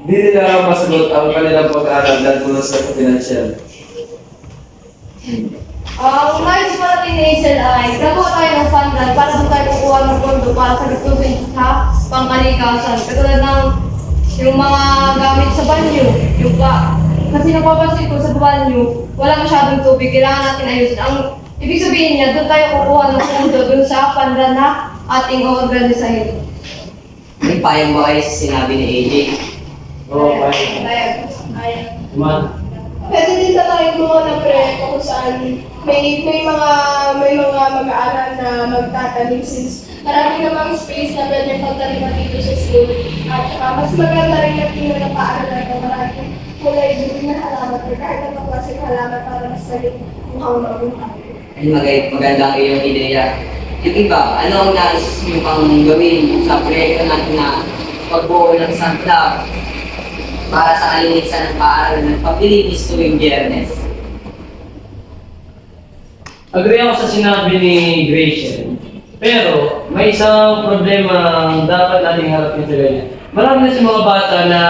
hindi nila masagot ang kanilang pag-aaral dahil kulang sila sa financial. Ang nais para tination ay gagawa tayo ng fund run para doon tayo kukuha ng pondo para sa gagawin sa pangkalikasan. Katulad ng yung mga gamit sa banyo, kasi napapansin ko sa banyo, wala masyadong tubig, kailangan natin ayusin. Ang ibig sabihin niya, doon tayo kukuha ng pondo doon sa fund run na ating organisahin. May payag ba kayo sa sinabi ni AJ? Oo, kaya. Man. Pwede din na tayo gumawa ng proyekto kung saan may mga mag-aaral na magtatanim since marami namang space na pwede pagtaliman dito sa school. At saka mas maganda rin na tingnan ng paaralan na maraming kulay din na halaman or kahit anong klaseng halaman para mas maging mukhang Ay, magandang iyong ideya. Yung iba, ano ang nais mo pang gawin sa proyekto natin na pagbuo ng isang club para sa kalinisan ng paaralan ng paglilinis tuwing Biyernes? Agree ako sa sinabi ni Gracian. Pero may isang problema ang dapat nating harapin sa ganyan. Marami na sa mga bata na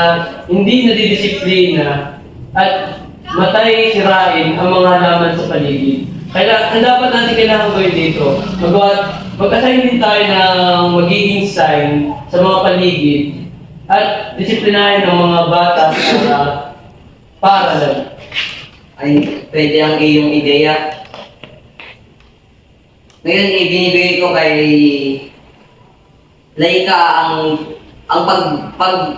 hindi nadidisiplina at matay sirain ang mga halaman sa paligid. Kaya ang dapat natin kailangan gawin dito, mag-assign din tayo ng magiging sign sa mga paligid at disiplinahin ng mga bata sa paaralan. Ay, pwede ang iyong ideya. Ngayon, ibinibigay ko kay Laika ang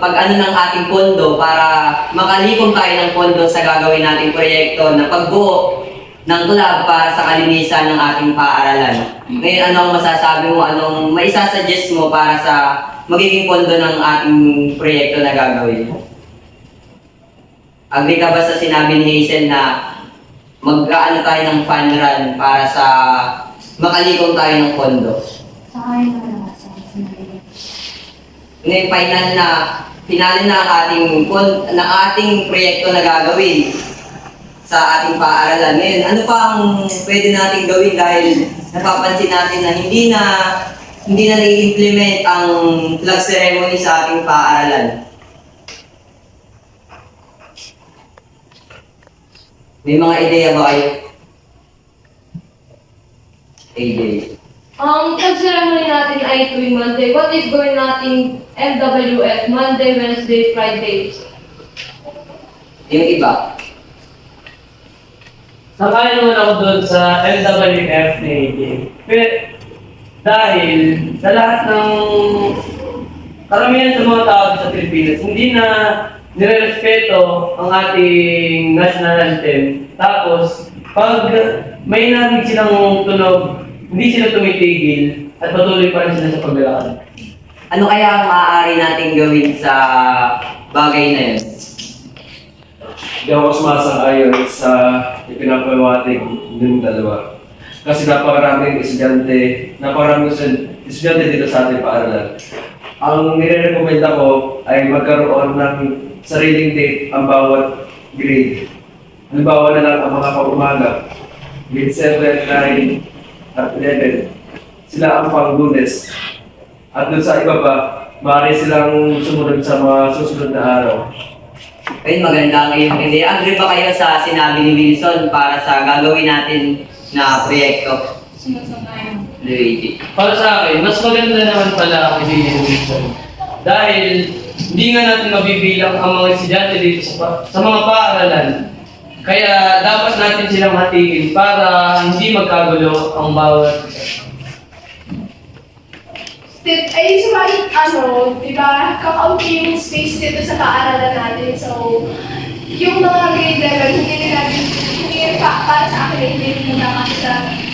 pag-ano ng ating pondo para makalikom tayo ng pondo sa gagawin nating proyekto na pagbuo ng club para sa kalinisan ng ating paaralan. Ngayon, ano ang masasabi mo? Anong maisasuggest mo para sa magiging pondo ng ating proyekto na gagawin? Agree ka ba sa sinabi ni Hazel na mag-aano tayo ng fund run para sa makalikom tayo ng pondo? Ngayon, final na ang ating proyekto na gagawin sa ating paaralan. Ngayon, ano pa ang pwede natin gawin dahil napapansin natin na hindi na nai-implement ang flag ceremony sa ating paaralan? May mga ideya ba kayo? AJ. Ang pag-ceremony natin ay tuwing Monday. What if gawin natin MWF, Monday, Wednesday, Friday? Yung iba? Sakayin naman ako doon sa LWF ni AJ. Dahil sa lahat ng karamihan sa mga tao sa Pilipinas, hindi na nirerespeto ang ating national anthem. Tapos, pag may narinig silang tunog, hindi sila tumitigil at patuloy pa rin sila sa paglalakad. Ano kaya ang maaari nating gawin sa bagay na yun? Hindi ako sumasang-ayon sa ipinapawatig ng dalawa. Kasi napakaraming estudyante dito sa ating paaralan. Ang nire-recommend ako ay magkaroon ng sariling date ang bawat grade. Halimbawa na lang ang mga pag-umaga, grade 7, 9, at 11. Sila ang pang-Lunes. At dun sa iba pa, maaari silang sumunod sa mga susunod na araw. Ayun, maganda ang iyong ideya. Agree ba kayo sa sinabi ni Wilson para sa gagawin natin na proyekto? Luigi. Para sa akin, mas maganda naman pala ang ideya ni Wilson. Dahil hindi nga natin mabibilang ang mga estudyante dito sa mga paaralan. Kaya dapat natin silang hatiin para hindi magkagulo ang bawat isa. Ay, sumalit, di ba, kakaunti yung space dito sa paaralan natin. So, yung mga grade level, para sa akin, hindi muna kasi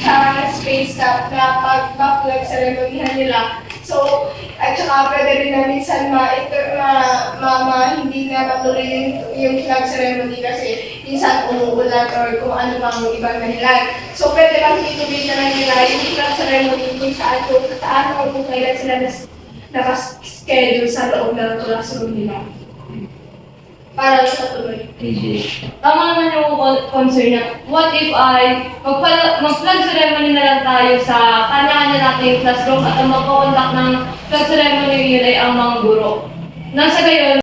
sa space na pag-flag ceremonyhan nila. So, at saka pwede rin na minsan hindi na matuloy yung flag ceremony kasi minsan umuulan or kung ano pang ibang dahilan. So, pwede lang ituloy na lang nila yung flag ceremony kung saan o kung kailan sila nakaschedule sa loob ng classroom nila. Para sa tuloy. Tama naman yung concern niya. What if mag-flag ceremony na lang tayo sa kanya-kanya nating classroom at ang magpakontak ng flag ceremony yun ay ang mga guro. Nasa gayon,